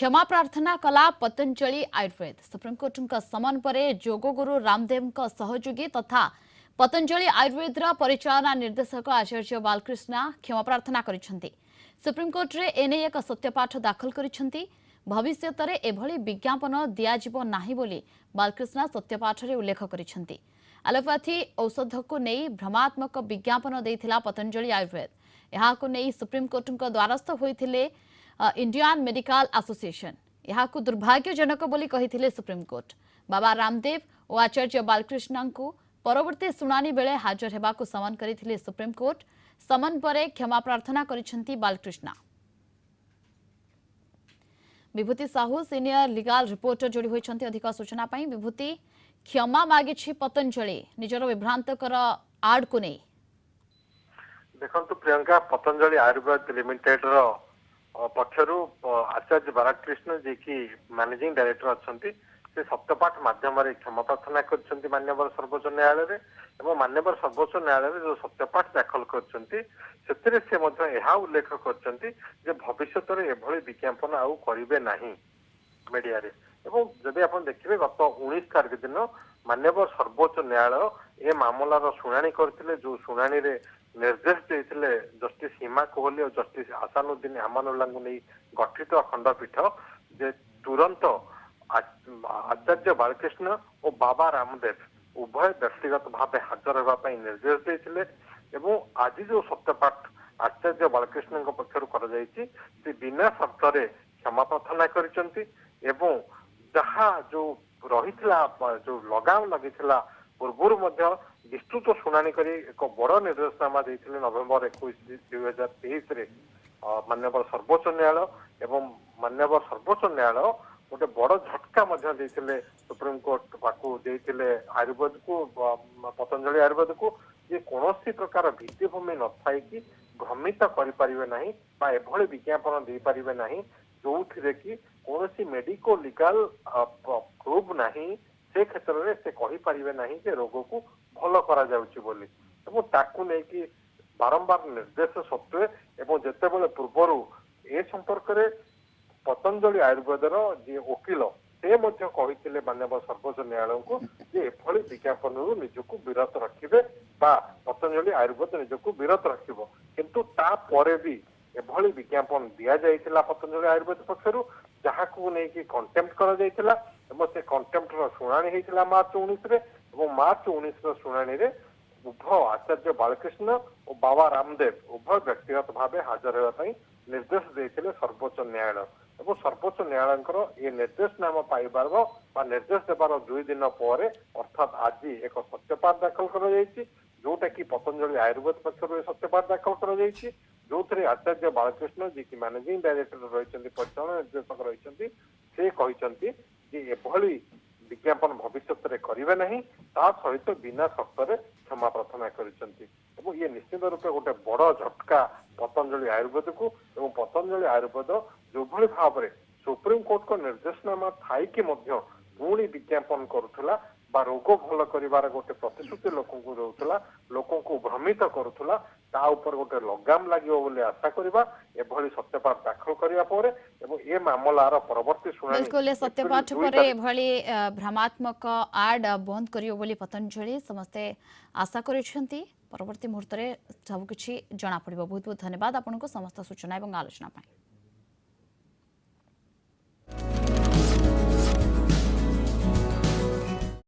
क्षमा प्रार्थना कला पतंजलि आयुर्वेद सुप्रीमकोर्ट समन पर योगगुरु रामदेव सहयोगी तथा पतंजलि आयुर्वेद परिचालना निर्देशक आचार्य बालकृष्ण क्षमा प्रार्थना करिसेंति। सुप्रीमकोर्ट रे एने एक सत्यपाठ दाखल करिसेंति। भविष्यत रे एभली विज्ञापन दियाजिबो नाही बोली बालकृष्ण सत्यपाठ रे उल्लेख करिसेंति। एलोपैथी औषध को नहीं भ्रमात्मक विज्ञापन देथिला पतंजलि आयुर्वेद। यहाको नहीं सुप्रीमकोर्ट द्वारस्थ होइथिले इंडियन मेडिकल एसोसिएशन। यह दुर्भाग्यजनक बोली कहिथिले सुप्रीमकोर्ट। बाबा रामदेव और आचार्य बालकृष्ण को परवर्ती शुणानी बेले हाजर हेबाकु समन करिथिले सुप्रीमकोर्ट। समन परे क्षमा प्रार्थना करिसेंति बालकृष्ण। विभूति साहू सीनियर लीगल रिपोर्टर जोड़ी होइछंती अधिक सूचना पाई। विभूति, क्षमा मागिछि पतंजलि निजर विभ्रांतकर आड को नहीं। देखंतु प्रियंका, पतंजलि आयुर्वेद लिमिटेड रो पक्षरु आचार्य बालकृष्ण जी की मैनेजिंग डायरेक्टर अच्छंती से सत्यपाठ माध्यम क्षमा प्रार्थना करछंती माननीय सर्वोच्च न्यायालय रे। एवं माननीय सर्वोच्च न्यायालय रे जो सत्यपाठ दाखल करछंती सेतिरे से मध्य एहा उल्लेख करछंती जे भविष्यत रे एभली विज्ञापन आउ करिवे नाही मीडिया रे। एवं जदि आपण देखिबे गत 19 तारिख दिन माननीय सर्वोच्च न्यायालय ए मामलार शुणाणी करथिले। जो शुणाणी रे निर्देश देते जस्टिस हिमा कोहली और जस्टिस आसानुद्दीन अमानुल्लाह को नहीं गठित खंडपीठ जे तुरंत आचार्य बालकृष्ण और बाबा रामदेव उभय व्यक्तिगत भाव हाजर होगापी निर्देश देते। आज जो सत्यपाठ आचार्य बालकृष्ण पक्षर कर बिना शर्त क्षमा प्रार्थना कर जहा जो रही जो लगाम लगी पूर्व विस्तृत शुणाणी करी एक बड़ निर्देशनामा देते नवेम्बर 21, 2023 माननीय सर्वोच्च न्यायालय। एवं माननीय सर्वोच्च न्यायालय गोटे बड़ झटका देते सुप्रीमकोर्ट पाकू देते आयुर्वेद को पतंजलि आयुर्वेद को जे कौन प्रकार भित्तिभूमि न थाई कि भ्रमित करें ना एभली विज्ञापन दे पारे ना जो कि कौन मेडिको लीगल प्रूफ ना से क्षेत्र में से कहींपारे ना जे रोग को भल करा जाउची बोली। ताकू नहीं बारंबार निर्देश सत्वे एवं जितेबाला पूर्वर ए संपर्क में पतंजलि आयुर्वेदर जी वकिल से कहते माननीय सर्वोच्च न्यायालय को जे एभली विज्ञापन निजक विरत रखिबे बा पतंजलि आयुर्वेद निजक विरत रखिबो। किंतु तापरे भी एभली विज्ञापन दिया जाइथिला पतंजलि आयुर्वेद पक्षरु जहाकू नहीं कंटेम्प्ट करा जाइथिला। से कंटेम्प्ट शुणाणी होता मार्च 19 रे। मार्च 19 शुणाणी रे उभय आचार्य बालकृष्ण और बाबा रामदेव उभय व्यक्तिगत भाव हाजर होगा निर्देश देते सर्वोच्च न्यायालय। और सर्वोच्च न्यायालय ये निर्देशनामा पाइबार निर्देश देवार 2 दिन पर अर्थात आज एक सत्यपाठ दाखल कर जोटा कि पतंजलि आयुर्वेद पक्षर सत्यपाठ दाखल कर जो आचार्य बालकृष्ण जी की मैनेजिंग डायरेक्टर रही परिचालन निर्देशक रही से कहते एभली विज्ञापन भविष्य में करेंगे ना सहित बिना शर्त क्षमा प्रार्थना कर ये निश्चित रूपे गोटे बड़ झटका पतंजलि आयुर्वेद को। एवं पतंजलि आयुर्वेद जो भाव में सुप्रीम कोर्ट को निर्देशनामा थाई कि पुणी विज्ञापन करुला रोग भल कर गोटे प्रतिश्रुति लोक दौला लोक भ्रमित करुला गोटे लगाम लगे आशा करवा एभली सत्यपाठ दाखल करने ए मामलार परवर्ती शुणाणी बिल्कुल सत्यपाठ पर एभली भ्रमात्मक आड बंद करियो बोली पतंजलि समस्ते आशा करिसेंती। परवर्ती मुहूर्त में सबकिछि जना पड़िबो। बहुत बहुत धन्यवाद आपनको समस्त सूचना और आलोचना पाई।